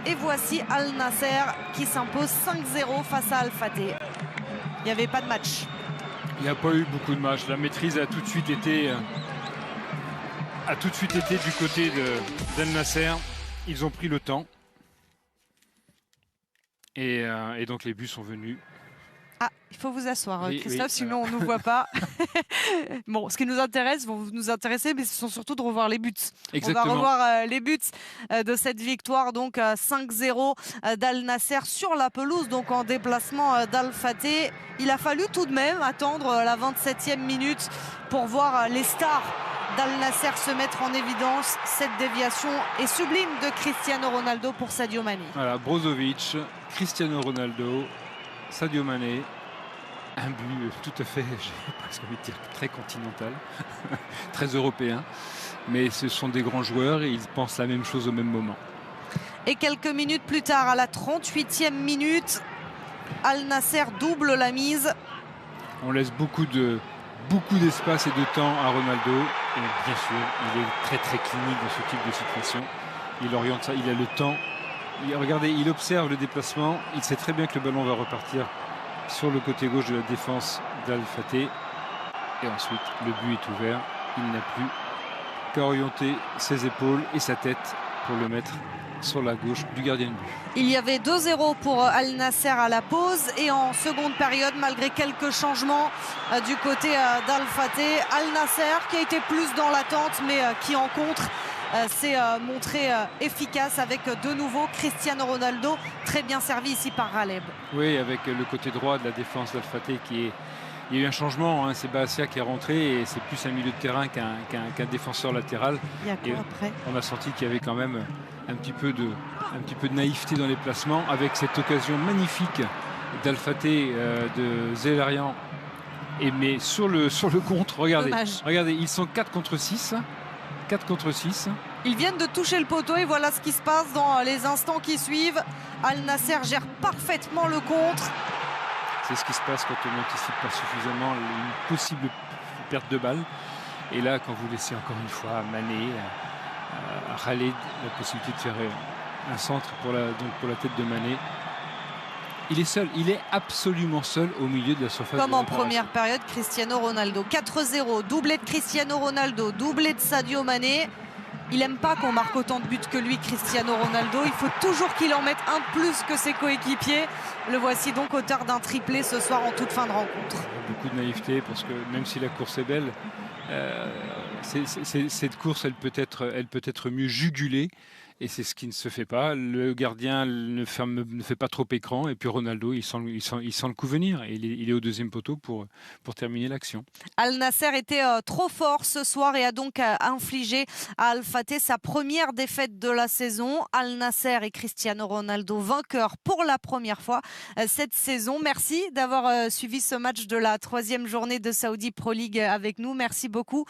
Et voici Al Nasser qui s'impose 5-0 face à Al Fateh. Il n'y avait pas de match. Il n'y a pas eu beaucoup de matchs. La maîtrise a tout de suite été, du côté d'Al Nasser. Ils ont pris le temps. Et donc les buts sont venus. Ah, il faut vous asseoir, oui, Christophe, oui, sinon on ne nous voit pas. Bon, ce qui nous intéresse, vont nous intéresser, mais ce sont surtout de revoir les buts. Exactement. On va revoir les buts de cette victoire, donc 5-0 d'Al Nasser sur la pelouse, donc en déplacement d'Al Fateh. Il a fallu tout de même attendre la 27e minute pour voir les stars d'Al Nasser se mettre en évidence. Cette déviation est sublime de Cristiano Ronaldo pour Sadio Mané. Voilà, Brozovic, Cristiano Ronaldo, Sadio Mané, un but tout à fait, j'ai presque envie de dire, très continental, très européen. Mais ce sont des grands joueurs et ils pensent la même chose au même moment. Et quelques minutes plus tard, à la 38e minute, Al Nasser double la mise. On laisse beaucoup d'espace et de temps à Ronaldo. Et bien sûr, il est très très clinique dans ce type de situation. Il oriente ça, il a le temps. Regardez, il observe le déplacement. Il sait très bien que le ballon va repartir sur le côté gauche de la défense d'Al Fateh. Et ensuite, le but est ouvert. Il n'a plus qu'à orienter ses épaules et sa tête pour le mettre sur la gauche du gardien de but. Il y avait 2-0 pour Al Nasser à la pause. Et en seconde période, malgré quelques changements du côté d'Al Fateh, Al Nasser qui a été plus dans l'attente, mais qui en contre s'est montré efficace avec de nouveau Cristiano Ronaldo, très bien servi ici par Raleb. Oui, avec le côté droit de la défense d'Al Fateh qui est... Il y a eu un changement, hein. C'est Bassia qui est rentré et c'est plus un milieu de terrain qu'un défenseur latéral. Il y a quoi après ? On a senti qu'il y avait quand même un petit peu de naïveté dans les placements avec cette occasion magnifique d'Al Fateh, de Zelarian. Mais sur le contre, regardez, ils sont 4 contre 6. 4 contre 6. Ils viennent de toucher le poteau et voilà ce qui se passe dans les instants qui suivent. Al Nasser gère parfaitement le contre. C'est ce qui se passe quand on n'anticipe pas suffisamment une possible perte de balle. Et là, quand vous laissez encore une fois Mané, Khaled, la possibilité de faire un centre pour la tête de Mané, il est seul, il est absolument seul au milieu de la surface. Comme en première période, Cristiano Ronaldo. 4-0, doublé de Cristiano Ronaldo, doublé de Sadio Mané. Il n'aime pas qu'on marque autant de buts que lui, Cristiano Ronaldo. Il faut toujours qu'il en mette un plus que ses coéquipiers. Le voici donc auteur d'un triplé ce soir en toute fin de rencontre. Beaucoup de naïveté parce que même si la course est belle, cette course, elle peut être mieux jugulée. Et c'est ce qui ne se fait pas. Le gardien ne fait pas trop écran. Et puis Ronaldo, il sent le coup venir. Et il est au deuxième poteau pour terminer l'action. Al Nasser était trop fort ce soir et a donc infligé à Al Fateh sa première défaite de la saison. Al Nasser et Cristiano Ronaldo vainqueurs pour la première fois cette saison. Merci d'avoir suivi ce match de la 3e journée de Saudi Pro League avec nous. Merci beaucoup.